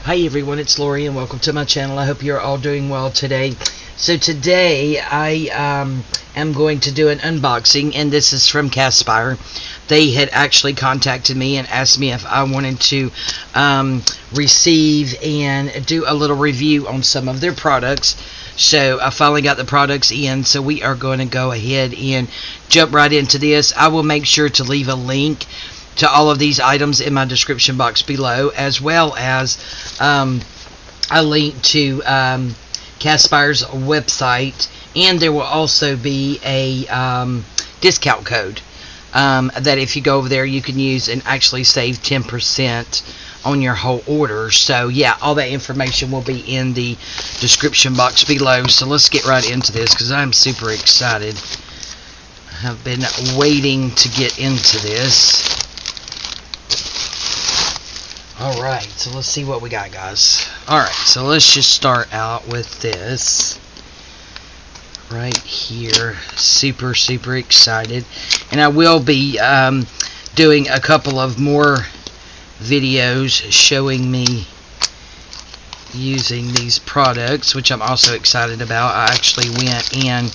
Hi everyone, it's Lori and welcome to my channel. I hope you're all doing well today. So today I am going to do an unboxing, and this is from Craspire. They had actually contacted me and asked me if I wanted to receive and do a little review on some of their products. So I finally got the products in, so we are going to go ahead and jump right into this. I will make sure to leave a link to all of these items in my description box below, as well as a link to Craspire's website, and there will also be a discount code that if you go over there you can use and actually save 10% on your whole order. So yeah, all that information will be in the description box below. So let's get right into this because I'm super excited. I've been waiting to get into this. Alright, so let's see what we got, guys. Alright, so let's just start out with this right here. Super excited. And I will be doing a couple of more videos showing me using these products, which I'm also excited about. I actually went and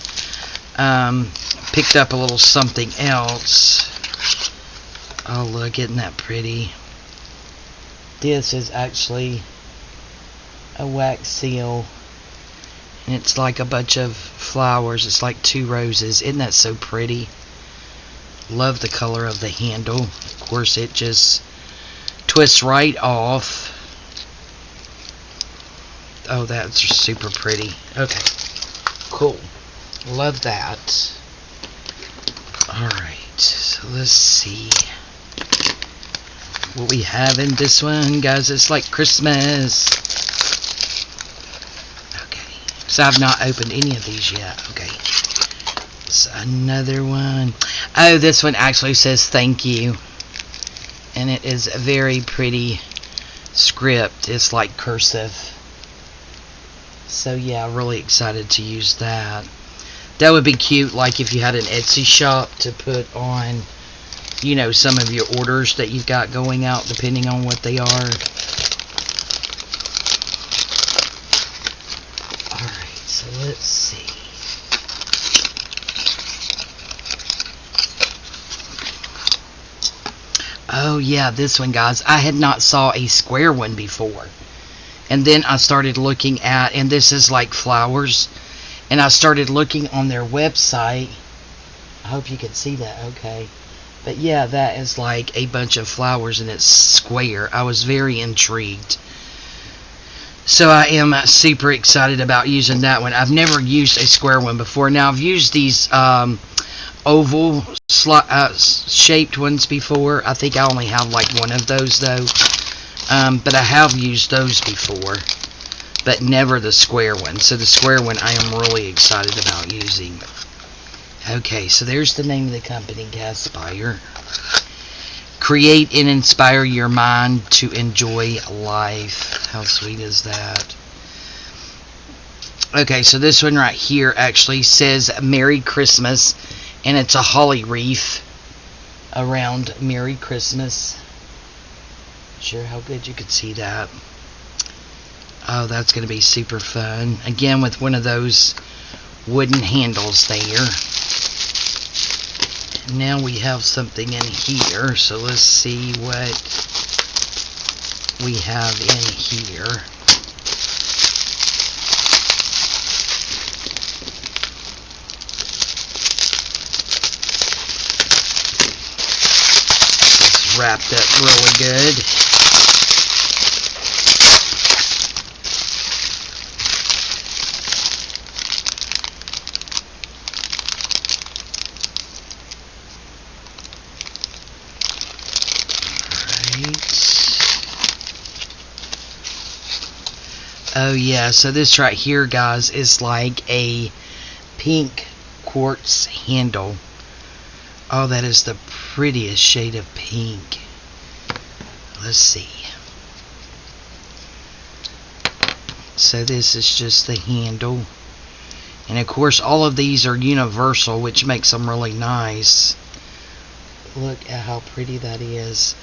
picked up a little something else. Oh look, isn't that pretty? This is actually a wax seal, and it's like a bunch of flowers. It's like 2 roses. Isn't that so pretty? Love the color of the handle. Of course, it just twists right off. Oh, that's super pretty. Okay, cool. Love that. Alright, so let's see what we have in this one, guys. It's like Christmas. Okay, so I've not opened any of these yet. Okay, so another one. Oh, this one actually says thank you, and it is a very pretty script. It's like cursive. So yeah, really excited to use that. That would be cute, like if you had an Etsy shop to put on, you know, some of your orders that you've got going out, depending on what they are. Alright, so let's see. Oh yeah, this one, guys. I had not saw a square one before. And then I started looking at, and this is like flowers, and I started looking on their website. I hope you can see that okay. But yeah, that is like a bunch of flowers and it's square. I was very intrigued. So I am super excited about using that one. I've never used a square one before. Now I've used these oval shaped ones before. I think I only have like one of those though. But I have used those before, but never the square one. So the square one I am really excited about using. Okay, so there's the name of the company, Craspire. Create and inspire your mind to enjoy life. How sweet is that? Okay, so this one right here actually says Merry Christmas, and it's a holly wreath around Merry Christmas. Sure how good you could see that. Oh, that's going to be super fun. Again, with one of those wooden handles there. Now we have something in here, so let's see what we have in here. It's wrapped up really good. Oh yeah, so this right here, guys, is like a pink quartz handle. Oh, that is the prettiest shade of pink. Let's see. So this is just the handle. And of course all of these are universal, which makes them really nice. Look at how pretty that is.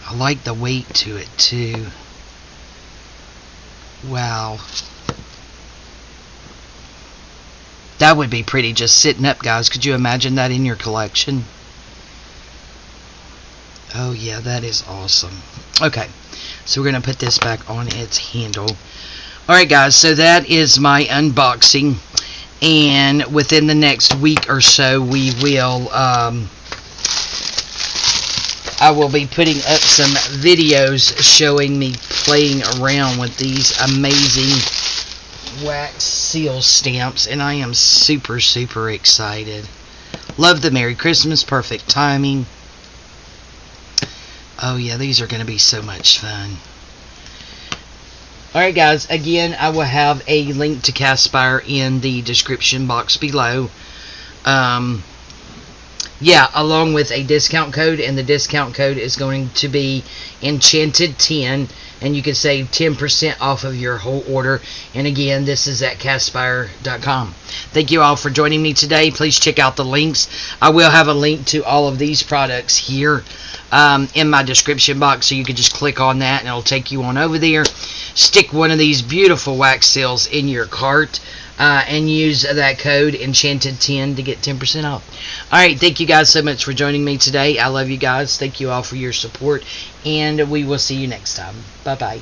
I like the weight to it too. Wow. That would be pretty just sitting up, guys. Could you imagine that in your collection? Oh yeah, that is awesome. Okay, so we're going to put this back on its handle. Alright guys, so that is my unboxing. And within the next week or so, we will, I will be putting up some videos showing me playing around with these amazing wax seal stamps, and I am super, super excited. Love the Merry Christmas, perfect timing. Oh yeah, these are going to be so much fun. Alright guys, again, I will have a link to Craspire in the description box below. Yeah, along with a discount code, and the discount code is going to be Enchanted 10, and you can save 10% off of your whole order. And again, this is at Craspire.com. Thank you all for joining me today. Please check out the links. I will have a link to all of these products here in my description box, so you can just click on that and it'll take you on over there. Stick one of these beautiful wax seals in your cart. And use that code Enchanted10 to get 10% off. Alright, thank you guys so much for joining me today. I love you guys. Thank you all for your support. And we will see you next time. Bye-bye.